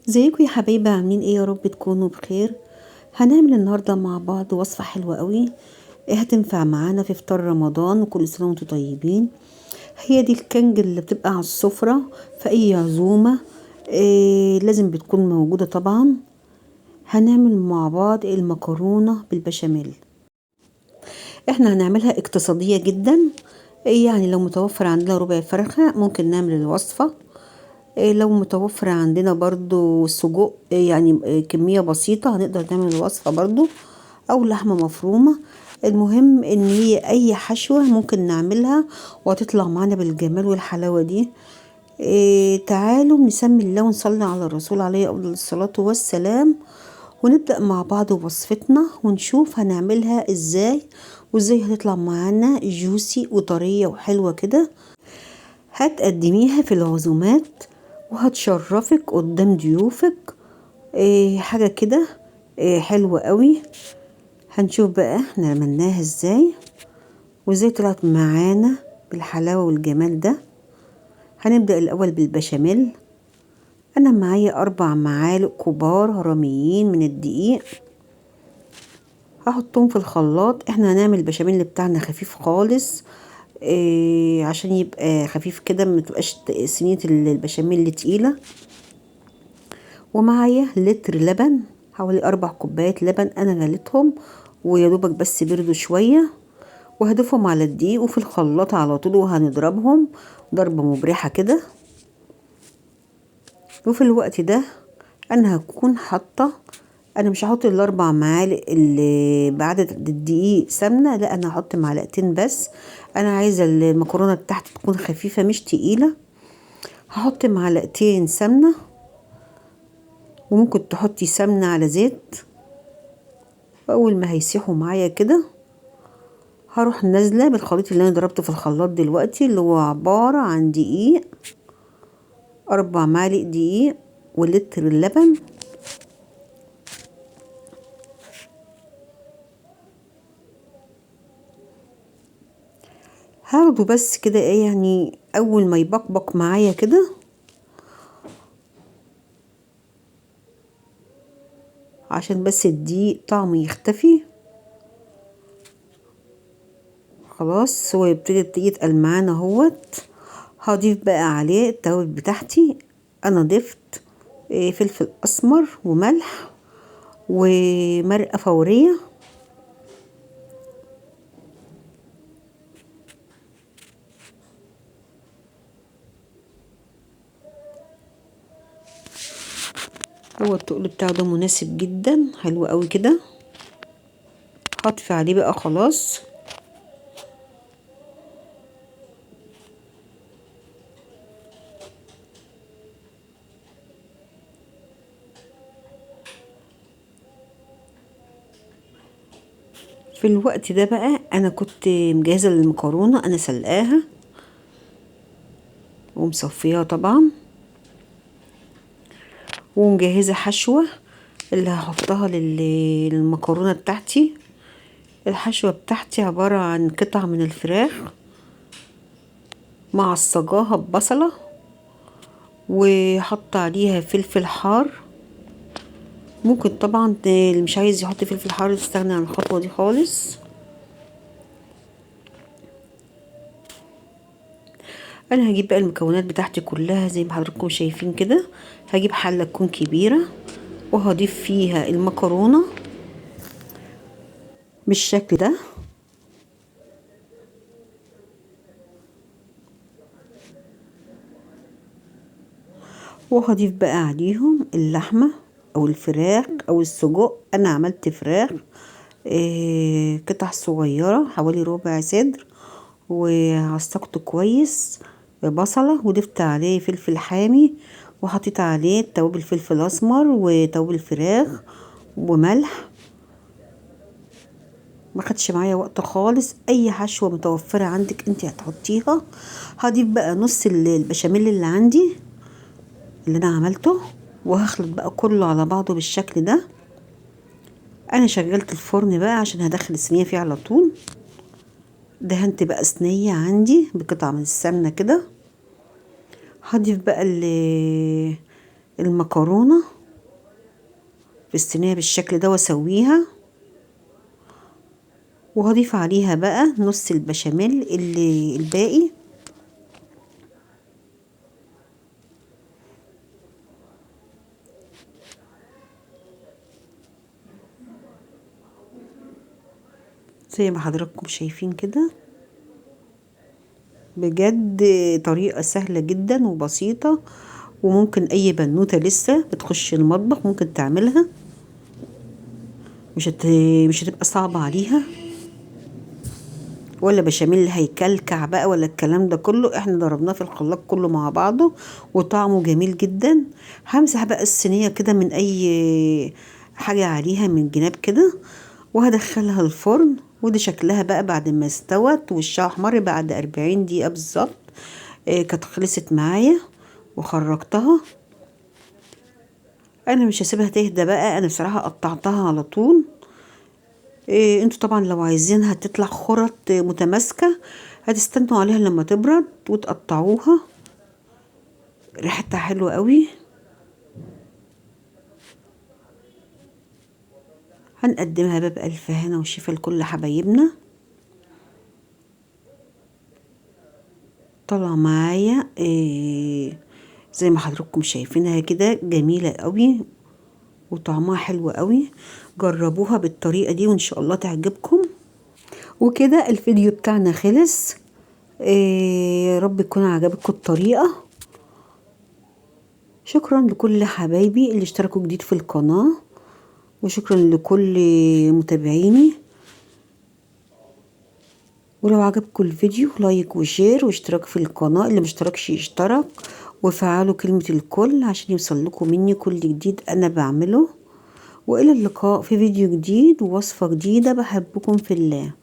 ازيكم يا حبايبي، عاملين ايه؟ يا رب تكونوا بخير. هنعمل النهارده مع بعض وصفه حلوه قوي. هتنفع معانا في فطار رمضان، وكل سنه وانتم طيبين. هي دي الكنج اللي بتبقى على السفره في اي عزومه. لازم بتكون موجوده طبعا. هنعمل مع بعض المكرونه بالبشاميل. احنا هنعملها اقتصاديه جدا. يعني لو متوفر عندنا ربع فرخه ممكن نعمل الوصفه. لو متوفر عندنا برضو سجق، يعني كمية بسيطة هنقدر نعمل الوصفة برضو، او لحمة مفرومة. المهم ان هي اي حشوة ممكن نعملها وهتطلع معانا بالجمال والحلاوة دي. تعالوا نسمي الله ونصلي على الرسول عليه افضل الصلاة والسلام، ونبدأ مع بعض وصفتنا ونشوف هنعملها ازاي، وازاي هتطلع معانا جوسي وطرية وحلوة كده. هتقدميها في العزومات وهتشرفك قدام ضيوفك. حاجة كده حلوة قوي. هنشوف بقى احنا عملناها ازاي وازاي طلعت معانا بالحلاوة والجمال ده. هنبدأ الأول بالبشاميل. أنا معايا 4 معالق كبار هرميين من الدقيق، هحطهم في الخلاط. احنا هنعمل البشاميل بتاعنا خفيف خالص، عشان يبقى خفيف كده، ما تبقاش صينية البشاميل تقيلة. ومعايا لتر لبن، حوالي 4 كوبايات لبن انا غليتهم ويا دوبك بس بردوا شوية، وهضيفهم على الدقيق وفي الخلاط على طول، وهنضربهم ضربة مبرحة كده. وفي الوقت ده انا هكون حاطة، انا مش هحط ال4 معالق اللي بعدد الدقيق سمنة، لا انا هحط معلقتين بس. انا عايزة المكرونة بتاعتي تكون خفيفة مش تقيلة. هحط معلقتين سمنة، وممكن تحطي سمنة على زيت. واول ما هيسيحوا معايا كده هروح نازلة بالخليط اللي انا ضربته في الخلاط دلوقتي، اللي هو عبارة عن دقيق، 4 معالق دقيق ولتر اللبن. هاخده بس كده ايه، يعني اول ما يبقبق معايا كده عشان بس الدقيق طعمه يختفي. خلاص هو يبتدي يتقل معانا اهوت. هضيف بقى عليه التوابل بتاعتي. انا ضفت فلفل اسمر وملح ومرقة فورية. هو التقل بتاعه ده مناسب جدا، حلو قوي كده. هطفي عليه بقى خلاص. في الوقت ده بقى انا كنت مجهزه المكرونه، انا سلقاها ومصفياها طبعا، ومجهزه حشوه اللي هحطها للمكرونه بتاعتي. الحشوه بتاعتي عباره عن قطع من الفراخ معصجاها ببصله، وحط عليها فلفل حار. ممكن طبعا اللي مش عايز يحط فلفل حار يستغني عن الخطوه دي خالص. انا هجيب بقى المكونات بتاعتي كلها زي ما حضراتكم شايفين كده. هجيب حله تكون كبيره وهضيف فيها المكرونه بالشكل ده. وهضيف بقى عليهم اللحمه او الفراخ او السجق. انا عملت فراخ قطع صغيره حوالي ربع صدر، وعصقته كويس ببصله، وضفت عليه فلفل حامي، وحطيت عليه توابل فلفل اسمر وتوابل فراخ وملح. ما خدش معايا وقت خالص. اي حشوه متوفره عندك انت هتحطيها. هضيف بقى نص البشاميل اللي عندي اللي انا عملته، وهخلط بقى كله على بعضه بالشكل ده. انا شغلت الفرن بقى عشان هدخل الصينيه فيه على طول. دهنت بقى صينيه عندي بقطعه من السمنه كده. هضيف بقى المكرونه في الصينية بالشكل ده واسويها، وهضيف عليها بقى نص البشاميل اللي الباقي. زي ما حضراتكم شايفين كده، بجد طريقة سهلة جدا وبسيطة، وممكن اي بنوتة لسه بتخش المطبخ ممكن تعملها، مش هتبقى صعبة عليها، ولا بشاميل هيكلكع بقى ولا الكلام ده كله. احنا ضربناه في الخلاط كله مع بعضه وطعمه جميل جدا. همسح بقى الصينية كده من اي حاجة عليها من جناب كده، وهدخلها الفرن. ودي شكلها بقى بعد ما استوت وشها احمر بعد 40 دقيقة بالظبط. كانت خلصت معايا وخرجتها. انا مش هسيبها تهدى بقى، انا بصراحة قطعتها على طول. انتوا طبعا لو عايزينها تطلع خرط متماسكة هتستنوا عليها لما تبرد وتقطعوها. ريحتها حلوة قوي. هنقدمها بقى بألف هنا وشفا لكل حبايبنا. طالعة معايا زي ما حضراتكم شايفينها كده جميلة قوي وطعمها حلو قوي. جربوها بالطريقة دي وان شاء الله تعجبكم. وكده الفيديو بتاعنا خلص. يا رب يكون عجبكم الطريقة. شكرا لكل حبايبي اللي اشتركوا جديد في القناة، وشكرا لكل متابعيني. ولو عجبكم الفيديو لايك وشير واشتراك في القناة، اللي مشتركش يشترك، وفعلوا كلمة الكل عشان يوصل لكم مني كل جديد انا بعمله. والى اللقاء في فيديو جديد ووصفة جديدة. بحبكم في الله.